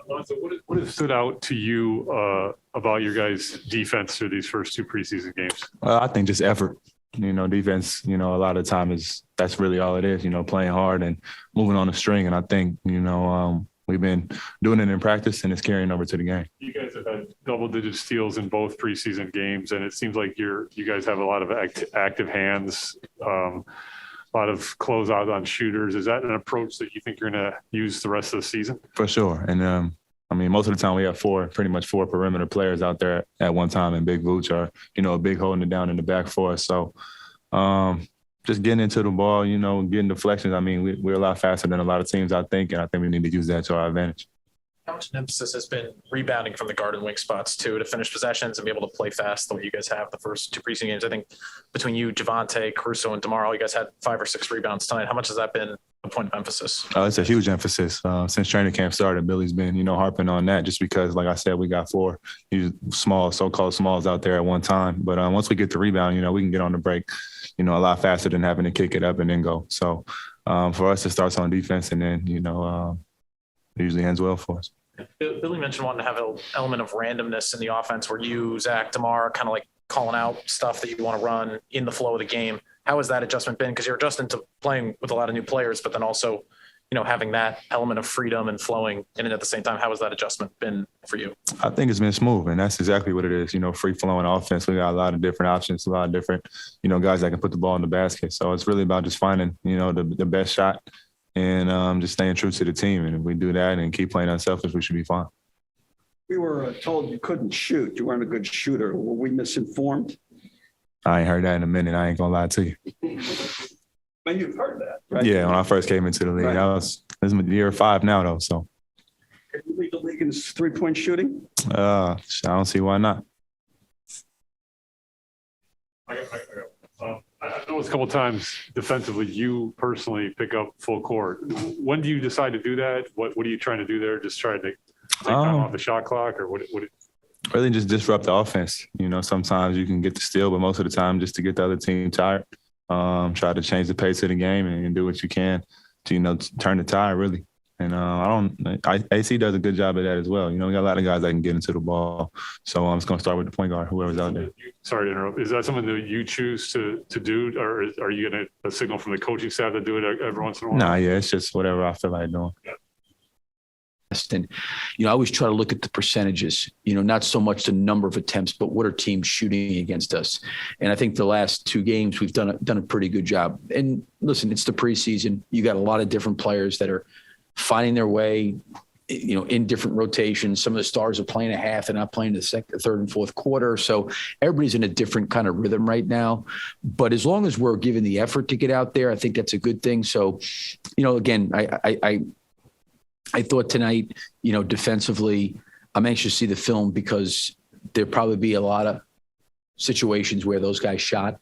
Lonzo, what has stood out to you about your guys' defense through these first two preseason games? I think just effort. Defense, a lot of the time that's really all it is, playing hard and moving on the string. And I think, we've been doing it in practice and it's carrying over to the game. You guys have had double-digit steals in both preseason games, and it seems like you guys have a lot of active hands, a lot of closeout on shooters. Is that an approach that you think you're going to use the rest of the season? For sure. And, most of the time we have pretty much four perimeter players out there at one time, and Big Vooch are, a big holding it down in the back for us. So just getting into the ball, getting deflections. We're a lot faster than a lot of teams, I think, and I think we need to use that to our advantage. How much an emphasis has been rebounding from the guard and wing spots too, to finish possessions and be able to play fast the way you guys have the first two preseason games? I think between you, Javonte, Caruso, and DeMar, you guys had 5 or 6 rebounds tonight. How much has that been a point of emphasis? It's a huge emphasis. Since training camp started, Billy's been, harping on that just because, like I said, we got 4 so-called smalls out there at one time. But once we get the rebound, we can get on the break, a lot faster than having to kick it up and then go. So for us, it starts on defense and then, it usually ends well for us. Billy mentioned wanting to have an element of randomness in the offense where you, Zach, DeMar, kind of like calling out stuff that you want to run in the flow of the game. How has that adjustment been? Because you're adjusting to playing with a lot of new players, but then also, having that element of freedom and flowing in and at the same time. How has that adjustment been for you? I think it's been smooth, and that's exactly what it is. Free flowing offense. We got a lot of different options, a lot of different, guys that can put the ball in the basket. So it's really about just finding, the best shot and just staying true to the team. And if we do that and keep playing unselfish, we should be fine. We were told you couldn't shoot. You weren't a good shooter. Were we misinformed? I ain't heard that in a minute. I ain't gonna lie to you. But you've heard that, right? Yeah, when I first came into the league. Right. This is my year 5 now, though. So Can you lead the league in 3-point shooting? I don't see why not. I noticed a couple of times defensively, you personally pick up full court. When do you decide to do that? What are you trying to do there? Just trying to take time off the shot clock, or what? Really just disrupt the offense. Sometimes you can get the steal, but most of the time just to get the other team tired. Try to change the pace of the game and do what you can to, turn the tide really. And AC does a good job of that as well. We got a lot of guys that can get into the ball. So I'm just going to start with the point guard, whoever's out there. Sorry to interrupt. Is that something that you choose to do, or are you getting a signal from the coaching staff to do it every once in a while? Nah, yeah, it's just whatever I feel like doing. Yeah. And, I always try to look at the percentages, not so much the number of attempts, but what are teams shooting against us? And I think the last 2 games, we've done a pretty good job. And listen, it's the preseason. You got a lot of different players that are finding their way, in different rotations. Some of the stars are playing a half and not playing the second, third, and fourth quarter. So everybody's in a different kind of rhythm right now. But as long as we're giving the effort to get out there, I think that's a good thing. So, again, I thought tonight, defensively, I'm anxious to see the film because there'll probably be a lot of situations where those guys shot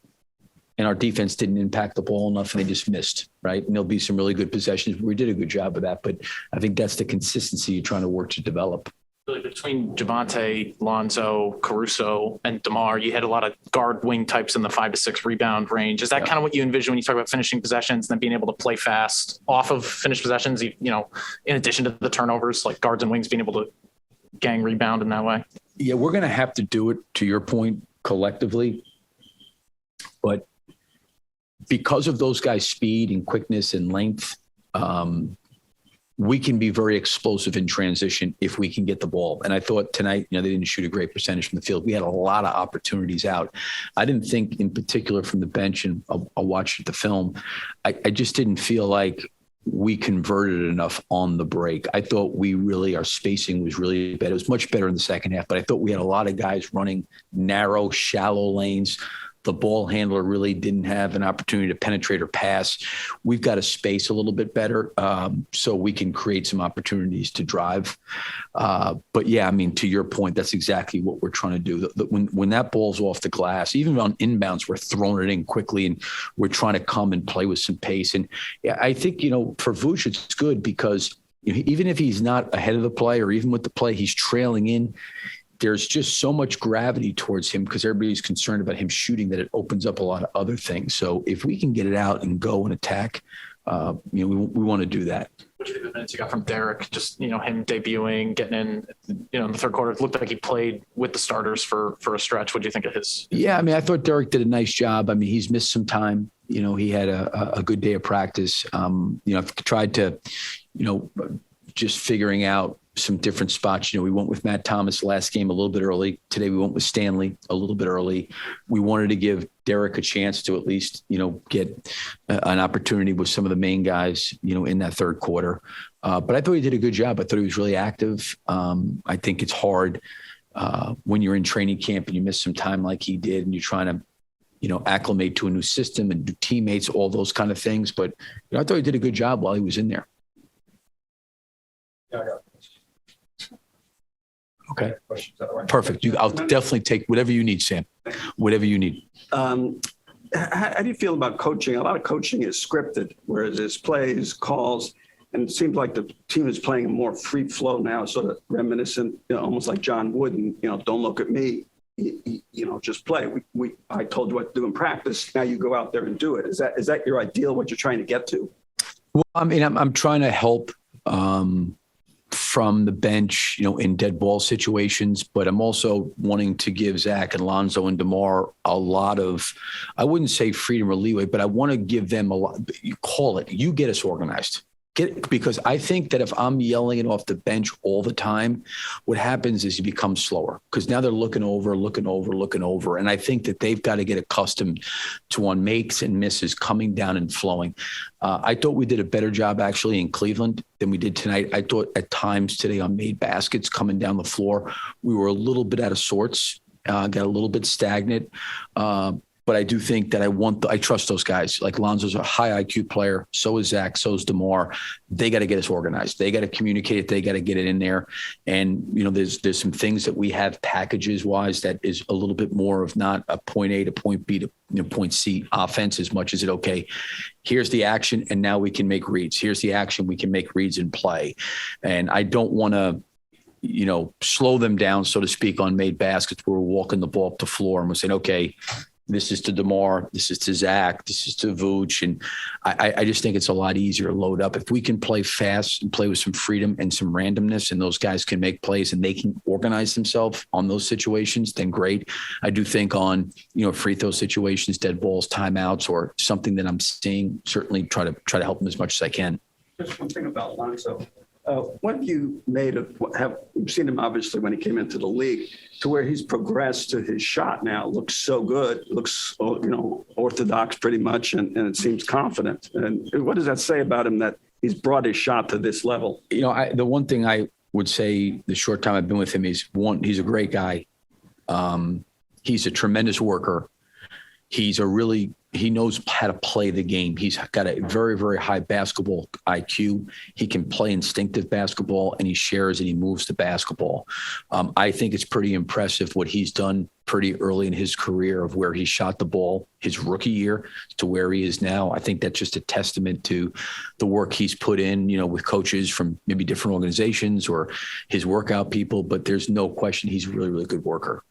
and our defense didn't impact the ball enough and they just missed, right? And there'll be some really good possessions. We did a good job of that, but I think that's the consistency you're trying to work to develop. Really, between Javonte, Lonzo, Caruso, and DeMar, you had a lot of guard wing types in the 5 to 6 rebound range. Is that kind of what you envision when you talk about finishing possessions and then being able to play fast off of finished possessions, in addition to the turnovers, like guards and wings being able to gang rebound in that way? Yeah, we're going to have to do it, to your point, collectively. But because of those guys' speed and quickness and length, we can be very explosive in transition if we can get the ball. And I thought tonight, they didn't shoot a great percentage from the field. We had a lot of opportunities out. I didn't think in particular from the bench, and I'll watch the film, I just didn't feel like we converted enough on the break. I thought our spacing was really better. It was much better in the second half, but I thought we had a lot of guys running narrow, shallow lanes. The ball handler really didn't have an opportunity to penetrate or pass. We've got to space a little bit better so we can create some opportunities to drive. But yeah, to your point, that's exactly what we're trying to do. When that ball's off the glass, even on inbounds, we're throwing it in quickly and we're trying to come and play with some pace. And yeah, I think, for Vooch, it's good because even if he's not ahead of the play or even with the play, he's trailing in. There's just so much gravity towards him because everybody's concerned about him shooting that it opens up a lot of other things. So if we can get it out and go and attack, we want to do that. What do you think of the minutes you got from Derek? Just, him debuting, getting in, in the third quarter. It looked like he played with the starters for a stretch. What do you think of his? Yeah, I mean, I thought Derek did a nice job. I mean, he's missed some time. He had a good day of practice. I've tried to, just figuring out some different spots. We went with Matt Thomas last game a little bit early. Today we went with Stanley a little bit early. We wanted to give Derek a chance to at least, get an opportunity with some of the main guys, in that third quarter. But I thought he did a good job. I thought he was really active. I think it's hard when you're in training camp and you miss some time like he did and you're trying to, acclimate to a new system and new teammates, all those kind of things. But I thought he did a good job while he was in there. Okay. Perfect. I'll definitely take whatever you need, Sam. Whatever you need. How do you feel about coaching? A lot of coaching is scripted, whereas there's plays, calls, and it seems like the team is playing a more free flow now, sort of reminiscent, almost like John Wooden, don't look at me, just play. I told you what to do in practice. Now you go out there and do it. Is that your ideal, what you're trying to get to? Well, I mean, I'm trying to help from the bench, in dead ball situations, but I'm also wanting to give Zach and Lonzo and DeMar a lot of, I wouldn't say freedom or leeway, but I want to give them a lot. You get us organized. Because I think that if I'm yelling it off the bench all the time, what happens is you become slower because now they're looking over. And I think that they've got to get accustomed to on makes and misses coming down and flowing. I thought we did a better job actually in Cleveland than we did tonight. I thought at times today on made baskets coming down the floor, we were a little bit out of sorts, got a little bit stagnant. But I do think that I trust those guys. Like Lonzo's a high IQ player. So is Zach. So is DeMar. They got to get us organized. They got to communicate it. They got to get it in there. And, there's some things that we have packages wise that is a little bit more of not a point A to point B to point C offense as much as it, okay, here's the action and now we can make reads. Here's the action. We can make reads and play. And I don't want to, slow them down, so to speak, on made baskets where we're walking the ball up the floor and we're saying, okay, this is to DeMar, this is to Zach, this is to Vooch. And I just think it's a lot easier to load up. If we can play fast and play with some freedom and some randomness and those guys can make plays and they can organize themselves on those situations, then great. I do think on, free throw situations, dead balls, timeouts, or something that I'm seeing, certainly try to help them as much as I can. Just one thing about Lonzo. What have you made of, you've seen him obviously when he came into the league to where he's progressed to his shot now, looks so good, looks, orthodox pretty much, and it seems confident. And what does that say about him that he's brought his shot to this level? The one thing I would say the short time I've been with him is he's a great guy. He's a tremendous worker. He knows how to play the game. He's got a very, very high basketball IQ. He can play instinctive basketball and he shares and he moves the basketball. I think it's pretty impressive what he's done pretty early in his career of where he shot the ball his rookie year to where he is now. I think that's just a testament to the work he's put in, with coaches from maybe different organizations or his workout people, but there's no question he's a really, really good worker.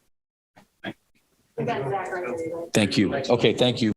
We got Zach right here. Thank you. Okay. Thank you.